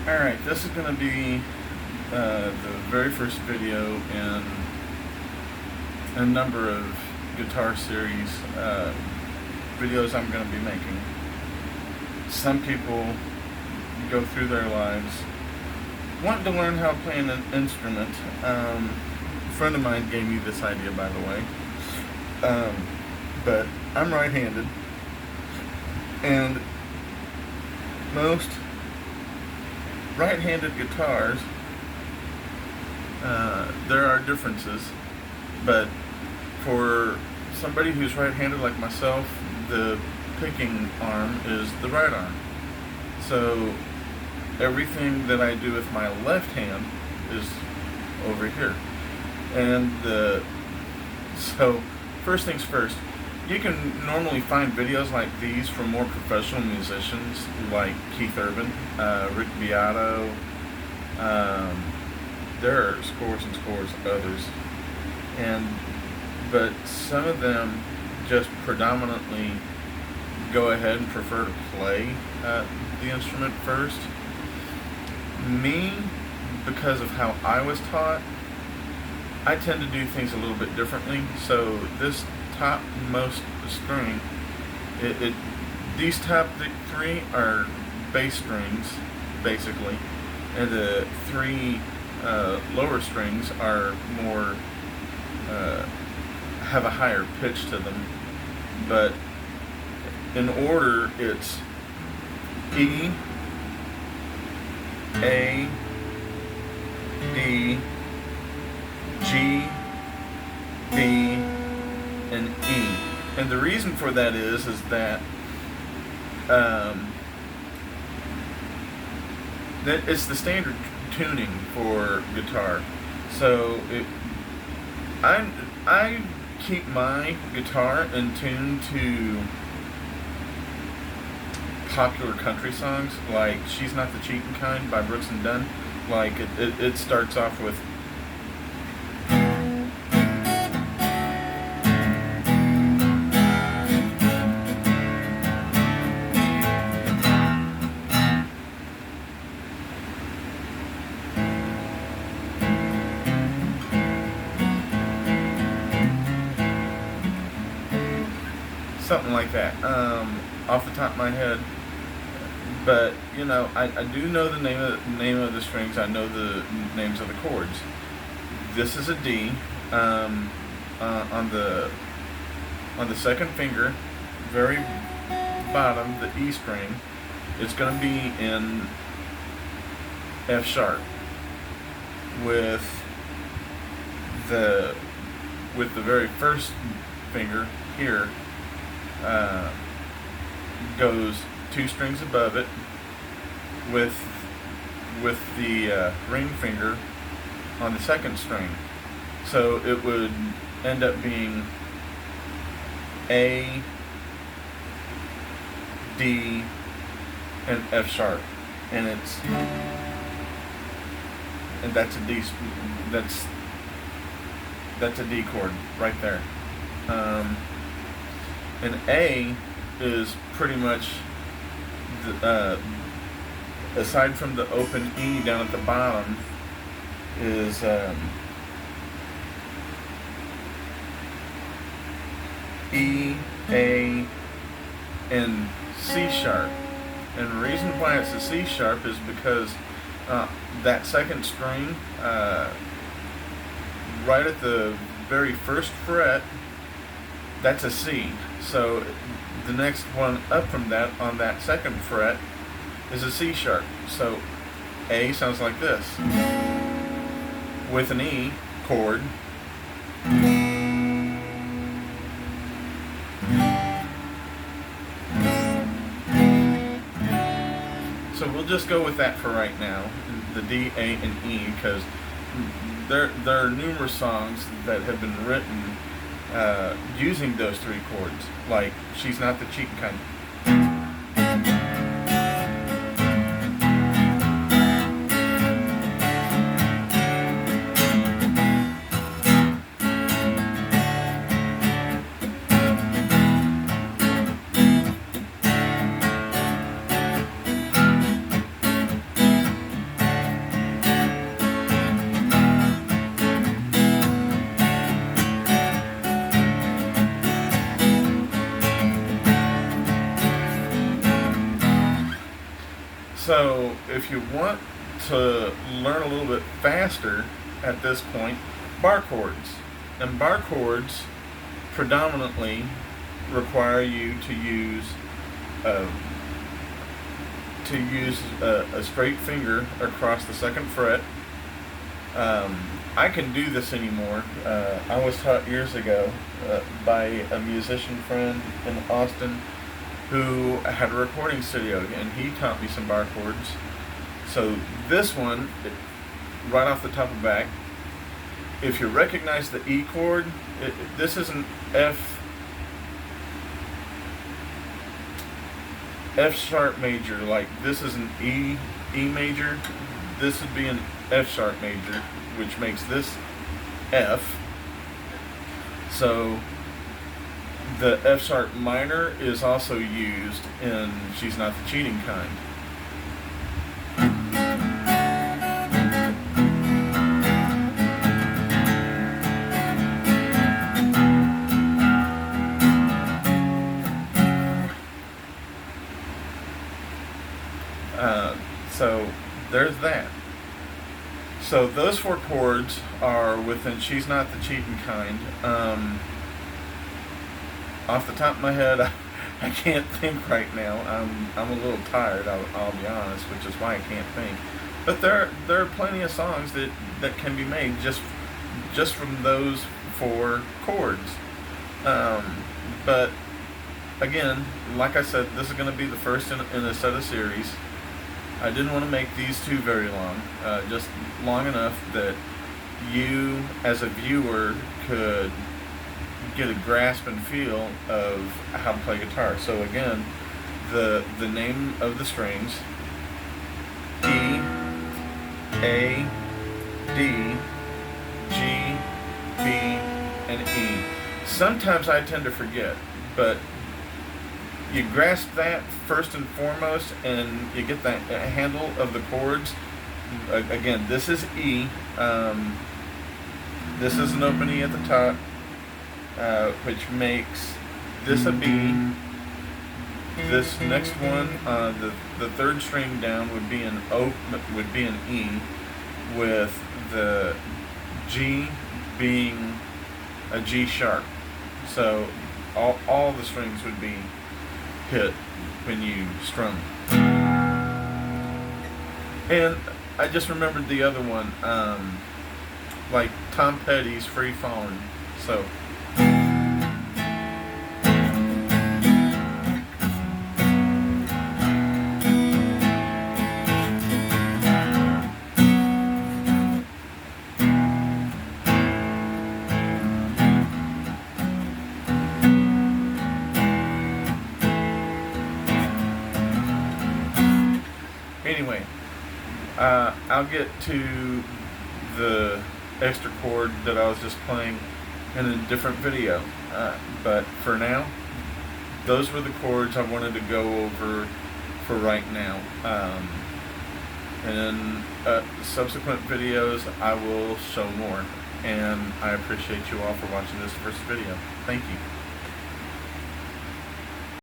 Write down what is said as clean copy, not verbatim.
Alright, this is going to be the very first video in a number of guitar series videos I'm going to be making. Some people go through their lives wanting to learn how to play an instrument. A friend of mine gave me this idea, by the way. But I'm right-handed, and most right-handed guitars, there are differences, but for somebody who's right-handed like myself, the picking arm is the right arm. So everything that I do with my left hand is over here. And so first things first, you can normally find videos like these from more professional musicians like Keith Urban, Rick Beato. There are scores and scores of others, but some of them just predominantly go ahead and prefer to play the instrument first. Me, because of how I was taught, I tend to do things a little bit differently. So this topmost string, these top three are bass strings, basically, and the three lower strings are more have a higher pitch to them. But in order, it's E, A, D, G, B, and E. And the reason for that is that that it's the standard tuning for guitar. So I keep my guitar in tune to popular country songs, like "She's Not the Cheatin' Kind" by Brooks and Dunn. Like it starts off with something like that, off the top of my head. But you know, I do know the name of the strings. I know the names of the chords. This is a D. On the second finger, very bottom, the E string, it's going to be in F sharp with the very first finger here. Goes two strings above it with the ring finger on the second string. So it would end up being A, D, and F sharp, and that's a D. That's a D chord right there. And A is pretty much, aside from the open E down at the bottom, is E, A, and C sharp. And the reason why it's a C sharp is because that second string, right at the very first fret, that's a C. So the next one up from that, on that second fret, is a C sharp. So A sounds like this, with an E chord. So we'll just go with that for right now, the D, A, and E, because there are numerous songs that have been written using those three chords, like "She's Not the Cheatin' Kind." So if you want to learn a little bit faster at this point, bar chords. And bar chords predominantly require you to use uh, a straight finger across the second fret. I can do this anymore. I was taught years ago by a musician friend in Austin who had a recording studio, and he taught me some bar chords. So this one, right off the top of the back, if you recognize the E chord, this is an F sharp major. Like this is an E major. This would be an F sharp major, which makes this F. So the F sharp minor is also used in She's Not the Cheating Kind. So there's that. So those 4 chords are within She's Not the Cheating Kind. Off the top of my head, I can't think right now. I'm a little tired. I'll be honest, which is why I can't think. But there are plenty of songs that can be made just from those 4 chords. But again, like I said, this is going to be the first in a set of series. I didn't want to make these 2 very long, just long enough that you, as a viewer, could get a grasp and feel of how to play guitar. So again, the name of the strings: E, A, D, G, B, and E. Sometimes I tend to forget, but you grasp that first and foremost, and you get that handle of the chords. Again, this is E. This is an open E at the top, which makes this a B. This next one, the third string down would be an E, with the G being a G sharp. So all the strings would be hit when you strum. And I just remembered the other one, like Tom Petty's Free Fallin'. So anyway, I'll get to the extra chord that I was just playing in a different video. But for now, those were the chords I wanted to go over for right now. And in subsequent videos, I will show more. And I appreciate you all for watching this first video. Thank you.